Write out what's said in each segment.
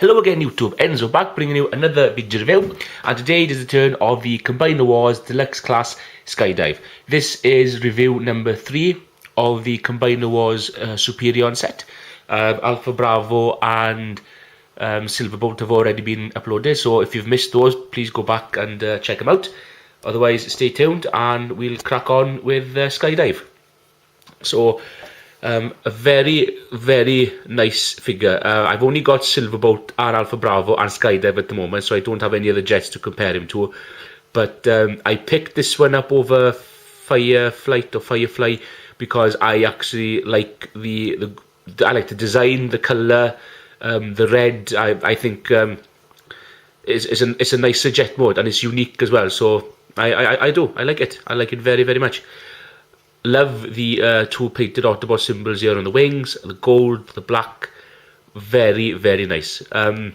Hello again YouTube, Enzo back bringing you another video review, and today it is the turn of the Combiner Wars Deluxe Class SkyDive. This is review number 3 of the Combiner Wars Superion set. Alpha Bravo and Silverbolt have already been uploaded, so if you've missed those, please go back and check them out. Otherwise, stay tuned and we'll crack on with SkyDive. So, a very, very nice figure. I've only got Silverbolt and Alpha Bravo and SkyDive at the moment, so I don't have any other jets to compare him to. But I picked this one up over Firefly because I actually like I like the design, the colour, the red. I think it's a nicer jet mode and it's unique as well. So I like it. I like it very, very much. Love the two painted Autobot symbols here on the wings, the gold, the black. Very, very nice. When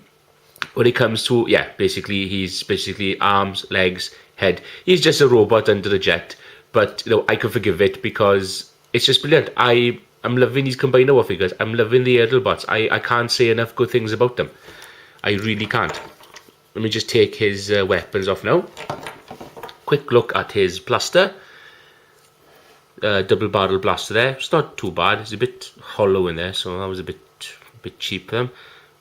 it comes to, he's basically arms, legs, head. He's just a robot under a jet, but I can forgive it because it's just brilliant. I'm loving these Combiner War figures. I'm loving the Arialbots. I can't say enough good things about them. I really can't. Let me just take his weapons off now. Quick look at his blaster. Double barrel blaster there. It's not too bad. It's a bit hollow in there, so that was a bit cheap them.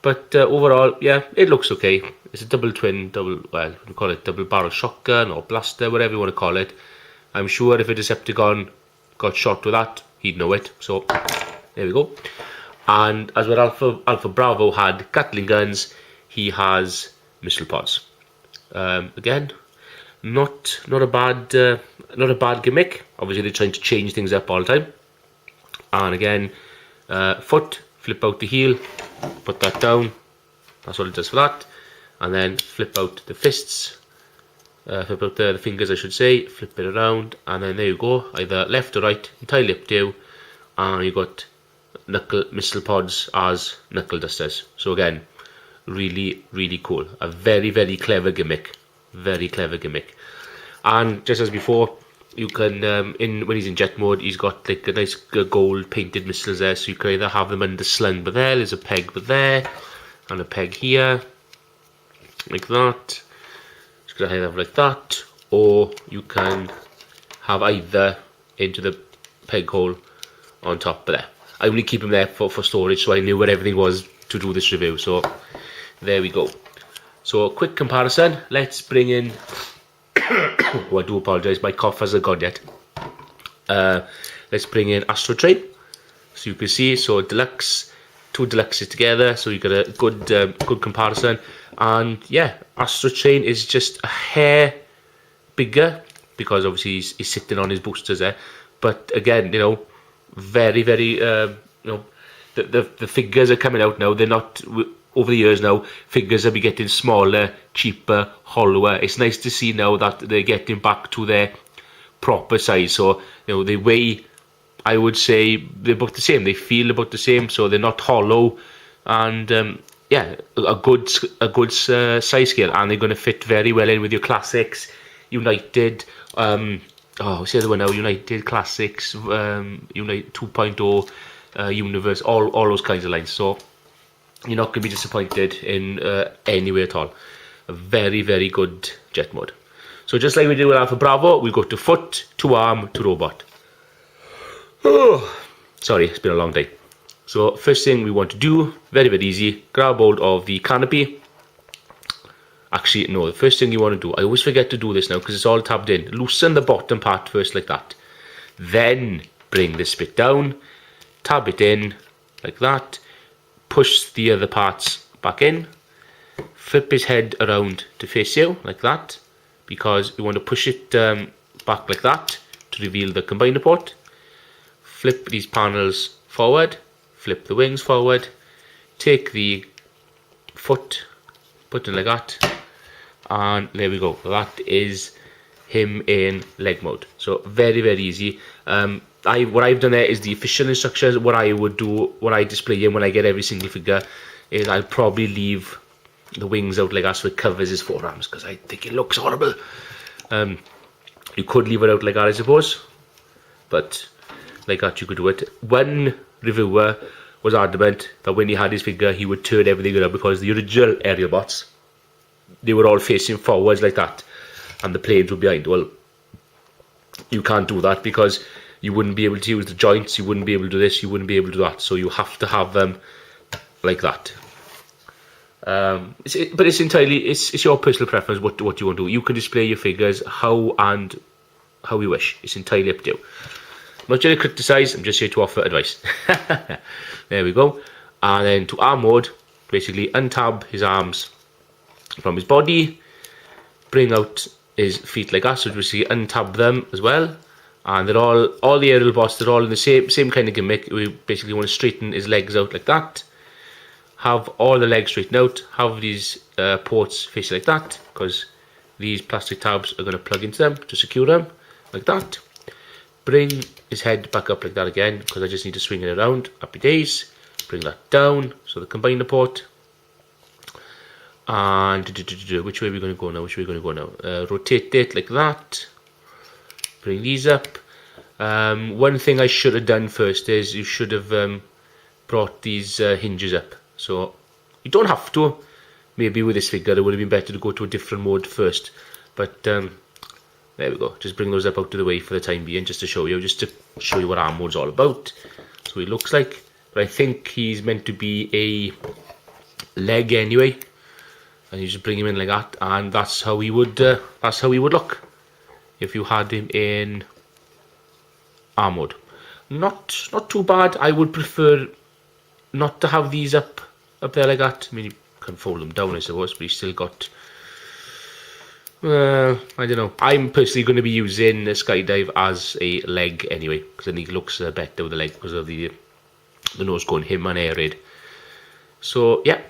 But overall, yeah, it looks okay. It's a double we call it double barrel shotgun or blaster, whatever you want to call it. I'm sure if a Decepticon got shot with that, he'd know it. So there we go. And as what Alpha Bravo had Gatling guns, he has missile pods. Again, not a bad gimmick. Obviously they're trying to change things up all the time. And again, foot, flip out the heel, put that down. That's all it does for that. And then flip out the fists, flip out the fingers I should say, flip it around, and then there you go, either left or right, entirely up to you. And you got missile pods as knuckle dusters. So again, really, really cool. A very, very clever gimmick. Very clever gimmick. And just as before, you can when he's in jet mode, he's got like a nice gold painted missiles there, so you can either have them under slung but there's a peg but there, and a peg here, like that. You can either have like that, or you can have either into the peg hole on top but there. I only keep them there for storage, so I knew where everything was to do this review. So there we go. So a quick comparison. Let's bring in oh, I do apologise, my cough hasn't gone yet. Let's bring in Astro Train. So you can see, so deluxe, two deluxes together, so you got a good comparison. And yeah, Astro Train is just a hair bigger because obviously he's sitting on his boosters there. But again, very, very the figures are coming out now. They're not. Over the years now, figures will be getting smaller, cheaper, hollower. It's nice to see now that they're getting back to their proper size. So, they weigh, I would say, they're about the same. They feel about the same, so they're not hollow. And, yeah, a good size scale. And they're going to fit very well in with your classics, United, what's the other one now? United, Classics, United 2.0, Universe, all those kinds of lines. So, you're not going to be disappointed in any way at all. A very, very good jet mode. So just like we did with Alpha Bravo, we go to foot, to arm, to robot. Oh, sorry, it's been a long day. So first thing we want to do, very, very easy, grab hold of the canopy. Actually, no, the first thing you want to do, I always forget to do this now because it's all tabbed in. Loosen the bottom part first like that. Then bring this bit down, tab it in like that. Push the other parts back in, flip his head around to face you like that, because we want to push it back like that to reveal the combiner port. Flip these panels forward, flip the wings forward, take the foot, put it like that, and there we go. That is him in leg mode. So very, very easy. What I've done there is the official instructions. What I would do, what I display him when I get every single figure, is I'll probably leave the wings out like that so it covers his forearms because I think it looks horrible. You could leave it out like that, I suppose, but like that you could do it. One reviewer was adamant that when he had his figure, he would turn everything around, because the original Arialbots, they were all facing forwards like that, and the planes were behind. Well, you can't do that, because you wouldn't be able to use the joints, you wouldn't be able to do this, you wouldn't be able to do that. So you have to have them like that. But it's entirely, it's your personal preference what you want to do. You can display your figures how you wish. It's entirely up to you. I'm not here to criticise, I'm just here to offer advice. There we go. And then to arm mode, basically untab his arms from his body, bring out his feet like that, so you see untab them as well. And they're all the Arialbots, they're all in the same kind of gimmick. We basically want to straighten his legs out like that. Have all the legs straightened out, have these ports facing like that, because these plastic tabs are going to plug into them to secure them, like that. Bring his head back up like that again, because I just need to swing it around. Happy days. Bring that down, so the combiner port. And which way are we going to go now? Which way are we going to go now? Rotate it like that. Bring these up. One thing I should have done first is you should have brought these hinges up. So you don't have to. Maybe with this figure it would have been better to go to a different mode first. But there we go. Just bring those up out of the way for the time being, just to show you what arm mode's all about. So he looks like. But I think he's meant to be a leg anyway. And you just bring him in like that, and that's how he would look if you had him in arm mode. Not too bad. I would prefer not to have these up there like that. I mean, you can fold them down, I suppose, but you still got. I don't know. I'm personally going to be using the SkyDive as a leg anyway, because I think it looks better with the leg because of the nose going him and air raid. So yeah,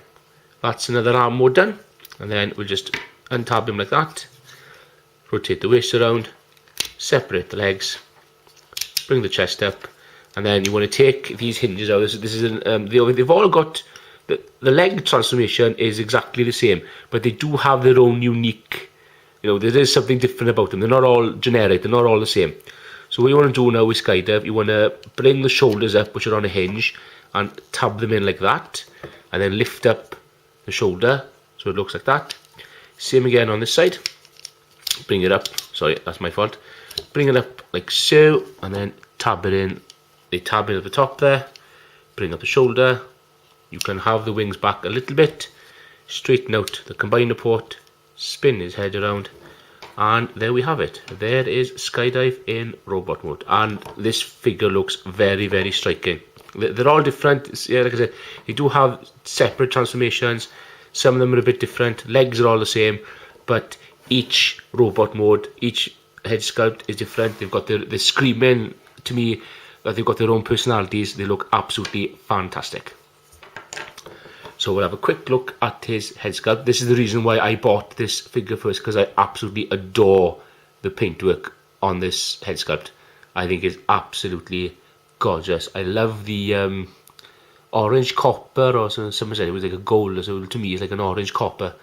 that's another arm mode done. And then we'll just untab him like that, rotate the waist around, separate the legs, bring the chest up, and then you want to take these hinges out. This is they've all got the leg transformation is exactly the same, but they do have their own unique. You know, there is something different about them. They're not all generic. They're not all the same. So what you want to do now with SkyDive, you want to bring the shoulders up, which are on a hinge, and tab them in like that, and then lift up the shoulder. So it looks like that. Same again on this side. Bring it up. Sorry, that's my fault. Bring it up like so, and then tab it in. They tab it at the top there. Bring up the shoulder. You can have the wings back a little bit. Straighten out the combiner port. Spin his head around. And there we have it. There is SkyDive in robot mode. And this figure looks very, very striking. They're all different. Yeah, like I said, they do have separate transformations. Some of them are a bit different. Legs are all the same, but each robot mode, each head sculpt is different. They've got they're screaming to me that they've got their own personalities. They look absolutely fantastic. So we'll have a quick look at his head sculpt. This is the reason why I bought this figure first, because I absolutely adore the paintwork on this head sculpt. I think it's absolutely gorgeous. I love the orange copper, or someone said it was like a gold, so to me it's like an orange copper.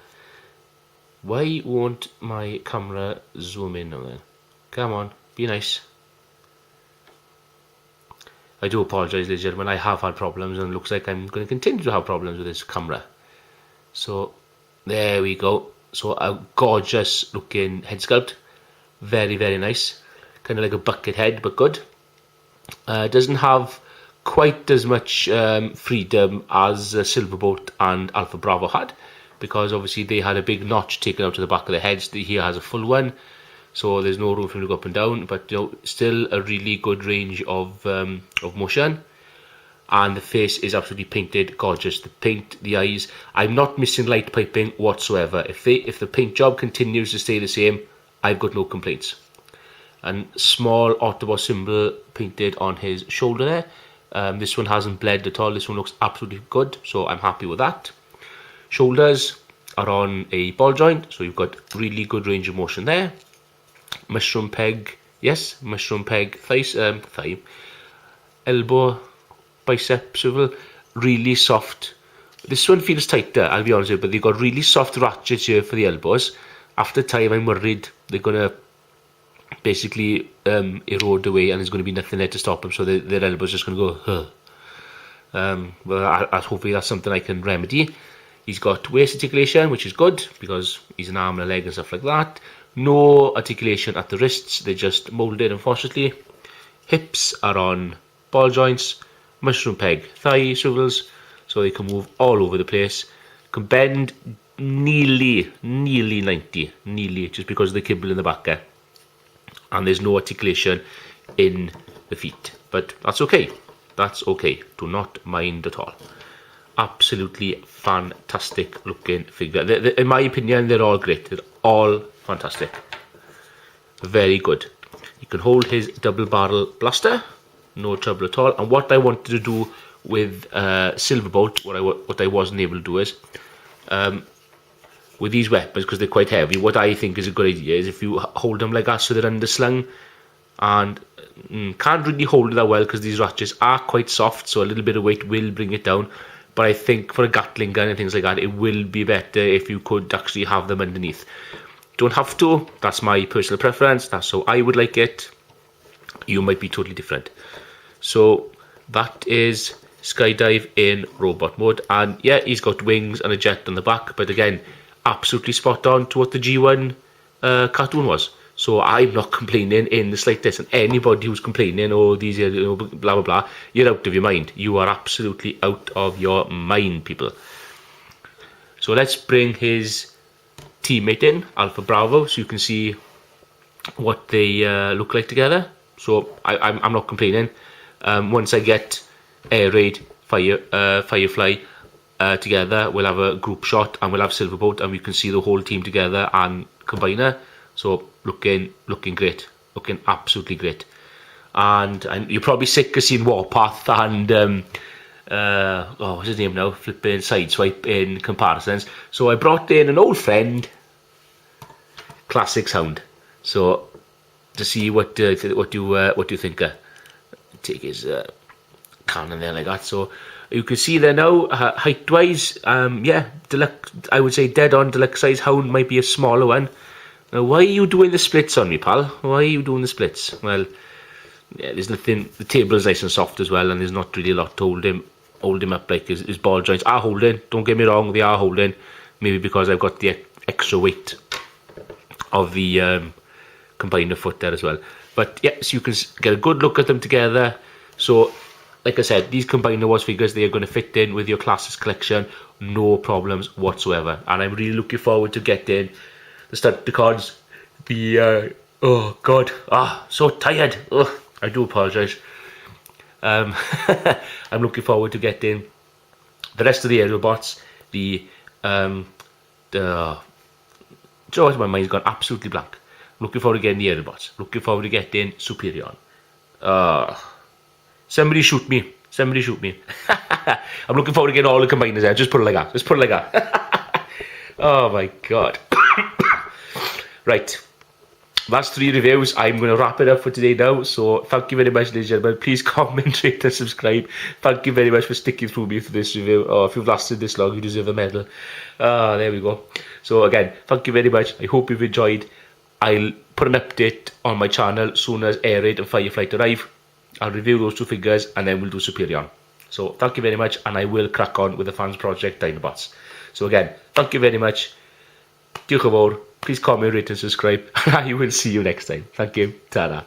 Why won't my camera zoom in now then? Come on, be nice. I do apologise, ladies and gentlemen, I have had problems, and it looks like I'm going to continue to have problems with this camera. So there we go. So a gorgeous looking head sculpt, very, very nice, kind of like a bucket head, but good. Doesn't have quite as much freedom as Silverbolt and Alpha Bravo had, because obviously they had a big notch taken out to the back of their heads. He has a full one, so there's no room for him to go up and down, but you know, still a really good range of motion. And the face is absolutely painted gorgeous. The paint, the eyes, I'm not missing light piping whatsoever. If the paint job continues to stay the same, I've got no complaints. And small Autobot symbol painted on his shoulder there. This one hasn't bled at all. This one looks absolutely good, so I'm happy with that. Shoulders are on a ball joint, so you've got really good range of motion there. Mushroom peg, yes, mushroom peg, thigh, elbow, bicep swivel, really soft. This one feels tighter, I'll be honest with you, but they've got really soft ratchets here for the elbows. After time, I'm worried they're going to basically erode away, and there's going to be nothing there to stop them, so their elbows just going to go, Hopefully that's something I can remedy. He's got waist articulation, which is good because he's an arm and a leg and stuff like that. No articulation at the wrists, they're just moulded, unfortunately. Hips are on ball joints, mushroom peg thigh swivels, so they can move all over the place. Can bend nearly 90, just because of the kibble in the back there. And there's no articulation in the feet, but that's okay. That's okay. Do not mind at all. Absolutely fantastic looking figure. In my opinion, they're all great. They're all fantastic. Very good. You can hold his double barrel blaster, no trouble at all. And what I wanted to do with Silverbolt, what I wasn't able to do is, with these weapons, because they're quite heavy, what I think is a good idea is if you hold them like that so they're underslung, and can't really hold it that well because these ratchets are quite soft, so a little bit of weight will bring it down. But I think for a Gatling gun and things like that, it will be better if you could actually have them underneath. Don't have to, that's my personal preference, that's how I would like it. You might be totally different. So that is SkyDive in robot mode, and yeah, he's got wings and a jet on the back, but again, absolutely spot on to what the G1 cartoon was. So I'm not complaining in the slightest, and anybody who's complaining, oh, these are, blah, blah, blah, you're out of your mind. You are absolutely out of your mind, people. So let's bring his teammate in, Alpha Bravo, so you can see what they look like together. So I'm not complaining. Once I get Air Raid, Firefly together, we'll have a group shot, and we'll have Silverbolt, and we can see the whole team together and Combiner. So looking great, looking absolutely great. And you're probably sick of seeing Warpath and what's his name now? Flipping Sideswipe in comparisons. So I brought in an old friend, Classic Sound. So to see what you think. Take his cannon there like that. So you can see there now, height wise, yeah, deluxe. I would say dead on deluxe size hound might be a smaller one. Now, why are you doing the splits on me, pal? Why are you doing the splits? Well, yeah, there's nothing. The table is nice and soft as well, and there's not really a lot to hold him up. Like his ball joints are holding. Don't get me wrong, they are holding. Maybe because I've got the extra weight of the combiner foot there as well. But yeah, so you can get a good look at them together. So, like I said, these Combiner Wars figures, they are going to fit in with your Classics collection, no problems whatsoever. And I'm really looking forward to getting the cards. Oh god, so tired. I do apologise. I'm looking forward to getting the rest of the Arialbots. My mind's gone absolutely blank. Looking forward to getting the Arialbots. Looking forward to getting Superion. Somebody shoot me. Somebody shoot me. I'm looking forward to getting all the combiners there. Just put it like that. Just put it like that. Oh my god. Right. That's 3 reviews. I'm going to wrap it up for today now. So thank you very much, ladies and gentlemen. Please comment, rate and subscribe. Thank you very much for sticking through me for this review. Oh, if you've lasted this long, you deserve a medal. There we go. So again, thank you very much. I hope you've enjoyed. I'll put an update on my channel as soon as Air Raid and Firefly arrive. I'll review those 2 figures and then we'll do Superion. So thank you very much, and I will crack on with the Fans Project Dinobots. So again, thank you very much. Diolch yn fawr. Please comment, rate and subscribe. I will see you next time. Thank you. Ta-da.